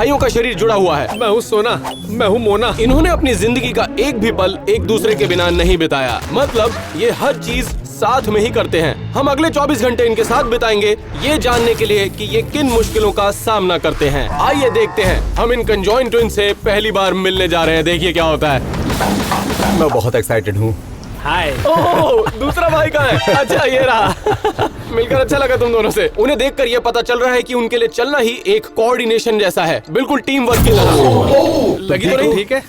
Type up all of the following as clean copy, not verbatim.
भाइयों का शरीर जुड़ा हुआ है। मैं हूँ सोना, मैं हूँ मोना। इन्होंने अपनी जिंदगी का एक भी पल एक दूसरे के बिना नहीं बिताया। मतलब ये हर चीज साथ में ही करते हैं। हम अगले 24 घंटे इनके साथ बिताएंगे ये जानने के लिए कि ये किन मुश्किलों का सामना करते हैं। आइए देखते हैं। हम इन कंजॉइंट ट्विन से पहली बार मिलने जा रहे हैं। देखिए क्या होता है। मैं बहुत एक्साइटेड हूँ। हाय। ओह, दूसरा भाई कहाँ है? अच्छा ये रहा। मिलकर अच्छा लगा तुम दोनों से। उन्हें देखकर ये पता चल रहा है कि उनके लिए चलना ही एक कोऑर्डिनेशन जैसा है, बिल्कुल टीम वर्क की तरह। लगी तो नहीं? ठीक है।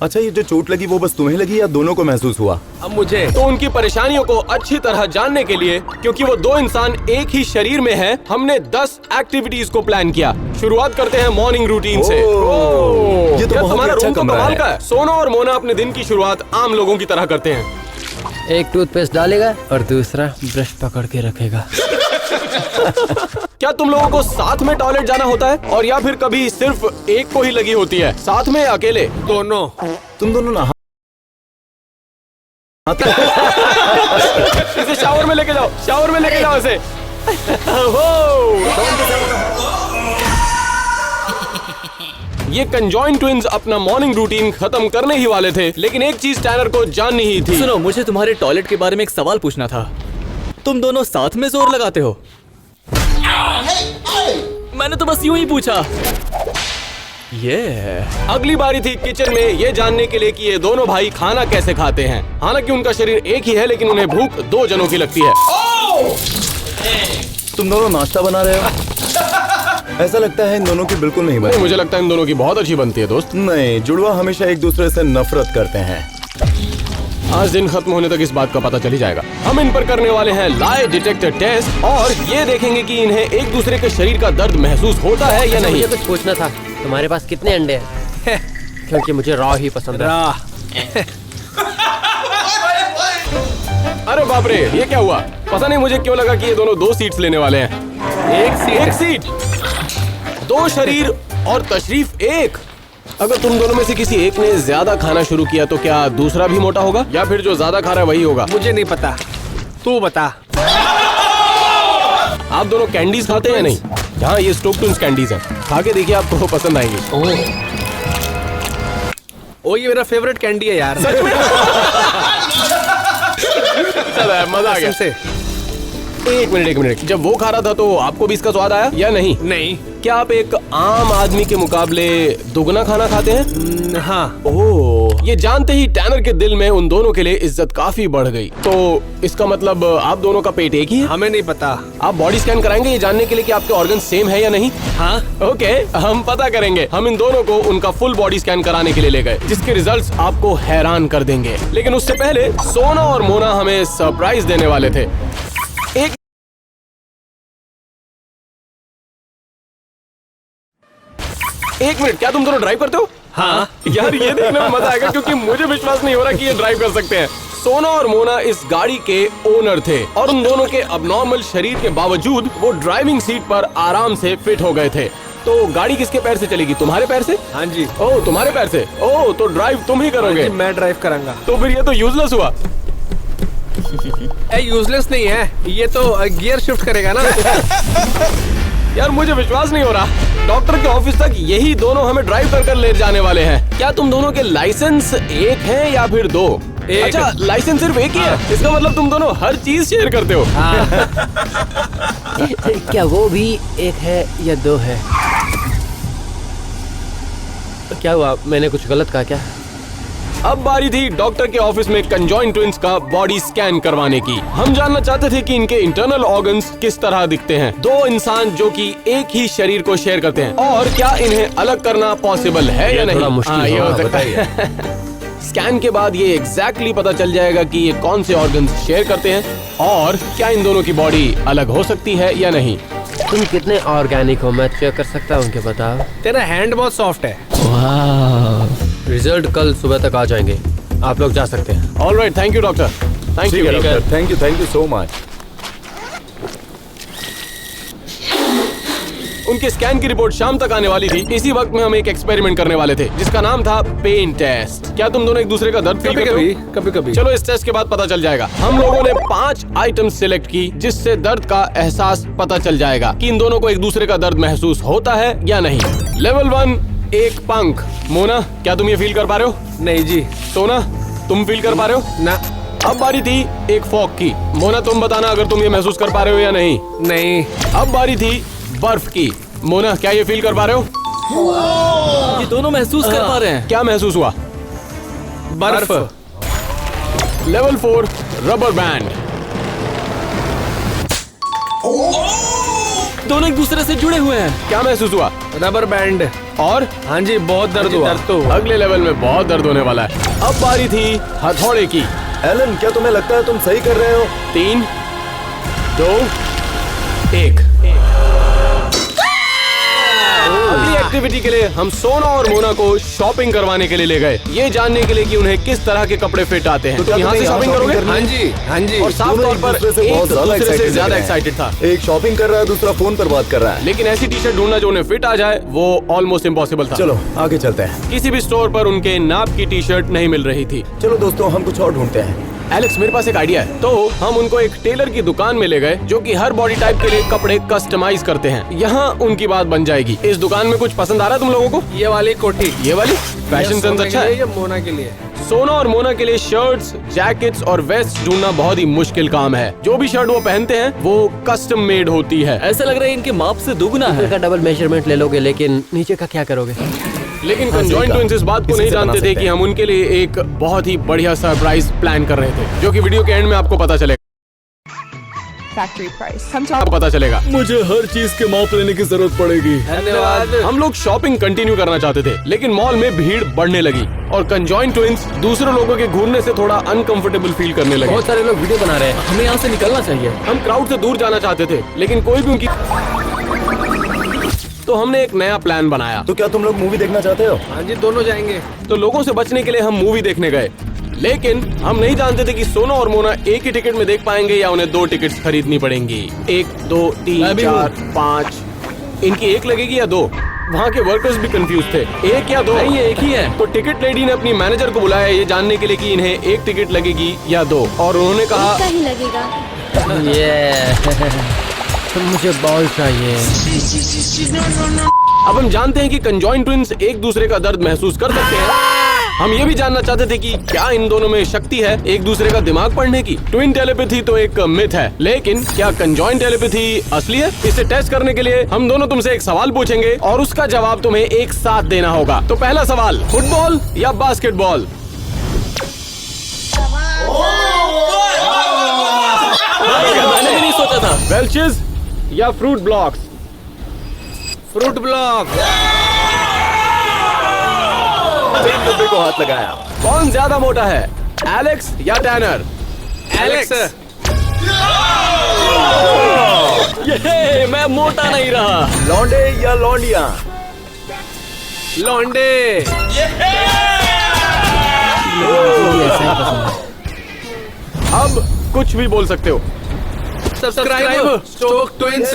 अच्छा, ये जो चोट लगी वो बस तुम्हें लगी या दोनों को महसूस हुआ? अब मुझे तो उनकी परेशानियों को अच्छी तरह जानने के लिए, क्योंकि वो दो इंसान एक ही शरीर में हैं, हमने 10 एक्टिविटीज को प्लान किया। शुरुआत करते हैं मॉर्निंग रूटीन से। ये तो क्या बहुत तुम्हारा ही अच्छा रूम तो कमरा कमाल है। का है। सोना और मोना अपने दिन की शुरुआत आम लोगों की तरह करते हैं। एक टूथपेस्ट डालेगा और दूसरा ब्रश पकड़ के रखेगा। क्या तुम लोगों को साथ में टॉयलेट जाना होता है, और या फिर कभी सिर्फ एक को ही लगी होती है? साथ में या अकेले? दोनों। तुम दोनों ना इसे शावर में लेके जाओ, शावर में लेके जाओ इसे। ये कंजॉइंट ट्विन्स अपना मॉर्निंग रूटीन खत्म करने ही वाले थे, लेकिन एक चीज टैनर को जाननी ही थी। सुनो, मुझे तुम्हारे टॉयलेट के बारे में एक सवाल पूछना था। तुम दोनों साथ में जोर लगाते हो? मैंने तो बस यूं ही पूछा। अगली बारी थी किचन में ये जानने के लिए कि ये दोनों भाई खाना कैसे खाते हैं। हालांकि उनका शरीर एक ही है, लेकिन उन्हें भूख दो जनों की लगती है। तुम दोनों नाश्ता बना रहे हो? ऐसा लगता है इन दोनों की बिल्कुल नहीं बनी। मुझे लगता है इन दोनों की बहुत अच्छी बनती है दोस्त। नहीं, जुड़वा हमेशा एक दूसरे से नफरत करते हैं। आज दिन खत्म होने तक इस बात का पता चल ही जाएगा। हम इन पर करने वाले हैं लाई डिटेक्टर टेस्ट, और ये देखेंगे कि इन्हें एक दूसरे के शरीर का दर्द महसूस होता है या नहीं। मुझे कुछ पूछना था, तुम्हारे पास कितने अंडे हैं? क्योंकि मुझे रॉ ही पसंद है। अरे बाप रे, ये क्या हुआ? पता नहीं मुझे क्यों लगा कि ये दोनों 2 सीट्स लेने वाले हैं। एक सीट, 2 शरीर और तशरीफ एक। अगर तुम दोनों में से किसी एक ने ज्यादा खाना शुरू किया तो क्या दूसरा भी मोटा होगा, या फिर जो ज्यादा खा रहा है वही होगा? मुझे नहीं पता, तू बता। आप दोनों कैंडीज खाते हैं या नहीं? हाँ, ये स्टोक ट्विन्स कैंडीज हैं। खा के देखिए, आपको पसंद आएंगी। ओ, ये मेरा फेवरेट कैंडी है यार। चलो मजा आ गया। से एक मिनट, जब वो खा रहा था तो आपको भी इसका स्वाद आया या नहीं? नहीं। क्या आप एक आम आदमी के मुकाबले दुगना खाना खाते हैं? हाँ। ओह, ये जानते ही टैनर के दिल में उन दोनों के लिए इज्जत काफी बढ़ गई। तो इसका मतलब आप दोनों का पेट एक ही है? हमें नहीं पता। आप बॉडी स्कैन कराएंगे ये जानने के लिए कि आपके ऑर्गन सेम है या नहीं? हाँ। ओके, हम पता करेंगे। हम इन दोनों को उनका फुल बॉडी स्कैन कराने के लिए ले गए, जिसके रिजल्ट्स आपको हैरान कर देंगे। लेकिन उससे पहले सोना और मोना हमें सरप्राइज देने वाले थे। एक मिनट, क्या तुम दोनों ड्राइव करते हो? हाँ। यार ये देखने में मजा आएगा, क्योंकि मुझे विश्वास नहीं हो रहा कि ये ड्राइव कर सकते हैं। सोना और मोना इस गाड़ी के ओनर थे, और उन दोनों के अबनॉर्मल शरीर के बावजूद वो ड्राइविंग सीट पर आराम से फिट हो गए थे। तो गाड़ी किसके पैर से चलेगी? तुम्हारे पैर से? हाँ जी। ओह, तुम्हारे पैर से। ओह, तो ड्राइव तुम ही करोगे? मैं ड्राइव करांगा। तो फिर ये तो यूजलेस हुआ। यूजलेस नहीं है, ये तो गियर शिफ्ट करेगा ना। यार मुझे विश्वास नहीं हो रहा। डॉक्टर के ऑफिस तक यही दोनों हमें ड्राइव कर ले जाने वाले हैं। क्या तुम दोनों के लाइसेंस एक हैं या फिर 2? एक। अच्छा, लाइसेंस सिर्फ एक ही है? इसका मतलब तुम दोनों हर चीज शेयर करते हो। क्या वो भी एक है या 2 है? क्या हुआ, मैंने कुछ गलत कहा क्या? अब बारी थी डॉक्टर के ऑफिस में कंजॉइंट ट्विन्स का बॉडी स्कैन करवाने की। हम जानना चाहते थे कि इनके इंटरनल ऑर्गन्स किस तरह दिखते हैं। 2 इंसान जो कि एक ही शरीर को शेयर करते हैं, और क्या इन्हें अलग करना पॉसिबल है या नहीं? थोड़ा मुश्किल ये होगा, हो सकता है। स्कैन के बाद ये एग्जैक्टली पता चल जाएगा कि ये कौन से ऑर्गन्स शेयर करते हैं, और क्या इन दोनों की बॉडी अलग हो सकती है या नहीं। तुम कितने ऑर्गेनिक हो, मैं चेक कर सकता हूँ क्या? बताओ। तेरा हैंड बहुत सॉफ्ट है। रिजल्ट कल सुबह तक आ जाएंगे, आप लोग जा सकते हैं। Alright, thank you doctor. Thank you doctor. Thank you so much. उनके स्कैन की रिपोर्ट शाम तक आने वाली थी। इसी वक्त में हम एक एक्सपेरिमेंट करने वाले थे जिसका नाम था पेन टेस्ट। क्या तुम दोनों एक दूसरे का दर्द फील कभी करते हो? कभी कभी कभी चलो इस टेस्ट के बाद पता चल जाएगा। हम लोगों ने 5 आइटम सिलेक्ट की जिससे दर्द का एहसास पता चल जाएगा कि इन दोनों को एक दूसरे का दर्द महसूस होता है या नहीं। लेवल 1, एक पंख। मोना, क्या तुम ये फील कर पा रहे हो? नहीं जी। सोना, तुम फील कर पा रहे हो? ना। अब बारी थी एक फॉग की। मोना, तुम बताना अगर तुम ये महसूस कर पा रहे हो या नहीं। नहीं। अब बारी थी बर्फ की। मोना, क्या ये फील कर पा रहे हो? ये दोनों महसूस कर पा रहे हैं। क्या महसूस हुआ? बर्फ। Level 4, rubber band. दोनों एक दूसरे से जुड़े हुए हैं। क्या महसूस हुआ? Rubber band. और हाँ जी, बहुत दर्द हुआ। दर्द तो अगले लेवल में बहुत दर्द होने वाला है। अब बारी थी हथौड़े की। एलन, क्या तुम्हें लगता है तुम सही कर रहे हो? 3, 2, 1। अगली एक्टिविटी के लिए हम सोना और मोना को शॉपिंग करवाने के लिए ले गए, ये जानने के लिए कि उन्हें किस तरह के कपड़े फिट आते हैं। तो तो क्या यहाँ से तुम्हें शॉपिंग यहाँ करोगे? shopping हाँ जी, हाँ जी। और साफ दोनों तौर एक पर दूसरे से एक बहुत दूसरे से excited ज्यादा लग रहे हैं। एक्साइटेड था। एक शॉपिंग कर रहा है, दूसरा फोन पर बात कर रहा है। लेकिन ऐसी टी शर्ट ढूंढना जो उन्हें फिट आ जाए वो ऑलमोस्ट इम्पॉसिबल था। चलो आगे चलते हैं। किसी भी स्टोर पर उनके नाप की टी शर्ट नहीं मिल रही थी। चलो दोस्तों, हम कुछ और ढूंढते हैं। एलेक्स, मेरे पास एक आइडिया है। तो हम उनको एक टेलर की दुकान में ले गए जो कि हर बॉडी टाइप के लिए कपड़े कस्टमाइज करते हैं। यहाँ उनकी बात बन जाएगी। इस दुकान में कुछ पसंद आ रहा है तुम लोगों को? ये वाली कोठी। ये वाली फैशन ये सेंस सोने अच्छा के लिए, है। ये मोना के लिए। सोना और मोना के लिए शर्ट्स, जैकेट्स और वेस्ट ढूंढना बहुत ही मुश्किल काम है। जो भी शर्ट वो पहनते हैं वो कस्टम मेड होती है। ऐसा लग रहा है इनके माप से दुगना है। का डबल मेजरमेंट ले लोगे, लेकिन नीचे का क्या करोगे? लेकिन हाँ, कंजॉइंट सही ट्विंस इस बात को इसी नहीं से बना जानते थे सकते कि हैं। हम उनके लिए एक बहुत ही बढ़िया सरप्राइज प्लान कर रहे थे, जो कि वीडियो के एंड में आपको पता चलेगा। factory price. Come talk. आपको पता चलेगा। मुझे हर चीज के माप लेने की जरूरत पड़ेगी। धन्यवाद। हम लोग शॉपिंग कंटिन्यू करना चाहते थे, लेकिन मॉल में भीड़ बढ़ने लगी और कंजॉइंट ट्विंस दूसरे लोगों के घूरने से थोड़ा अनकंफर्टेबल फील करने लगे। बहुत सारे लोग वीडियो बना रहे हैं। हमें यहाँ से निकलना चाहिए। हम क्राउड से दूर जाना चाहते थे, लेकिन कोई भी उनकी। तो हमने एक नया प्लान बनाया। तो क्या तुम लोग मूवी देखना चाहते हो? हाँ जी, दोनों जाएंगे। तो लोगों से बचने के लिए हम मूवी देखने गए, लेकिन हम नहीं जानते थे कि सोना और मोना एक ही टिकट में देख पाएंगे या उन्हें 2 टिकट्स खरीदनी पड़ेंगी। 1, 2, 3, मैं भी 4, 5। इनकी एक लगेगी या 2? वहाँ के वर्कर्स भी कंफ्यूज थे, 1 या 2? नहीं, ये एक ही है। तो टिकट लेडी ने अपनी मैनेजर को बुलाया ये जानने के लिए कि इन्हें एक टिकट लगेगी या 2, और उन्होंने कहा का ही लगेगा। ये मुझे बॉल चाहिए। अब हम जानते हैं कि कंजॉइंट ट्विंस एक दूसरे का दर्द महसूस कर सकते हैं। हम ये भी जानना चाहते थे कि क्या इन दोनों में शक्ति है एक दूसरे का दिमाग पढ़ने की। ट्विन टेलीपैथी तो एक मिथ है, लेकिन क्या कंजॉइंट टेलीपैथी असली है? इसे टेस्ट करने के लिए हम दोनों तुमसे एक सवाल पूछेंगे और उसका जवाब तुम्हें एक साथ देना होगा। तो पहला सवाल, फुटबॉल या बास्केटबॉल? मैंने भी नहीं सोचा था। वेल्चेस या फ्रूट ब्लॉक्स? Fruit block. एक डब्बे को हाथ लगाया। कौन ज्यादा मोटा है, एलेक्स या टैनर? एलेक्स। ये मैं मोटा नहीं रहा। लौंडे या लौंडिया? लौंडे। अब कुछ भी बोल सकते हो। Subscribe Stokes Twins.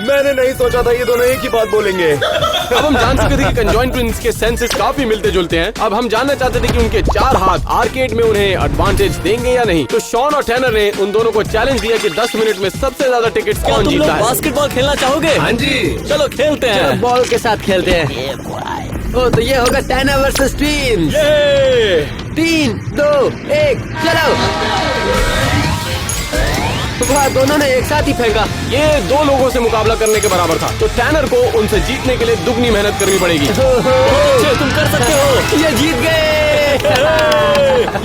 मैंने नहीं सोचा था ये दोनों एक ही बात बोलेंगे। अब हम जान चुके थे कि कंजॉइंट ट्विंस के सेंसेस काफी मिलते जुलते हैं। अब हम जानना चाहते थे कि उनके 4 हाथ आर्केड में उन्हें एडवांटेज देंगे या नहीं। तो शॉन और टैनर ने उन दोनों को चैलेंज दिया कि 10 मिनट में सबसे ज्यादा टिकट क्या कौन तुम लोग जीतता है। बास्केटबॉल खेलना चाहोगे? हाँ जी। चलो खेलते हैं। बॉल के साथ खेलते हैं। ओ, तो ये होगा टैनर वर्सेस ट्विन। 3, 2, 1, चलो। वाह, दोनों ने एक साथ ही फेंका। ये 2 लोगों से मुकाबला करने के बराबर था, तो टैनर को उनसे जीतने के लिए दुगनी मेहनत करनी पड़ेगी। अच्छे, तुम कर सकते हो। ये जीत गए।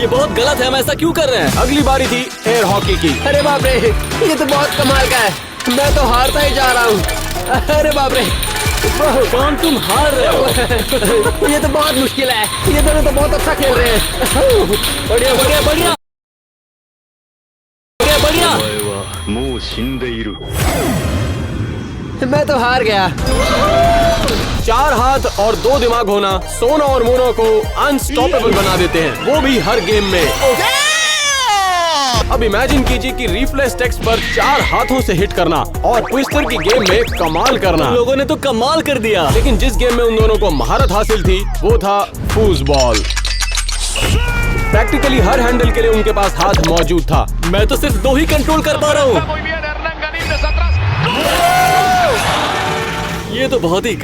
ये बहुत गलत है, हम ऐसा क्यों कर रहे हैं? अगली बारी थी एयर हॉकी की। अरे बाप रे, ये तो बहुत कमाल का है। मैं तो हारता ही जा रहा हूँ। अरे बाप रे, कौन तुम हार रहे हो? ये तो बहुत मुश्किल है। ये दोनों तो बहुत अच्छा खेल रहे हैं। बढ़िया बढ़िया बढ़िया बढ़िया। मैं तो हार गया। 4 हाथ और 2 दिमाग होना सोना और मोना को अनस्टॉपेबल बना देते हैं, वो भी हर गेम में। अब इमेजिन कीजिए कि रिफ्लेक्स टेक्स्ट पर 4 हाथों से हिट करना और ट्विस्टर की गेम में कमाल करना। लोगों ने तो कमाल कर दिया। लेकिन जिस गेम में उन दोनों को महारत हासिल थी वो था फूजबॉल। प्रैक्टिकली हर हैंडल के लिए उनके पास हाथ मौजूद था। मैं तो सिर्फ 2 ही कंट्रोल कर पा रहा हूँ। ये तो बहुत ही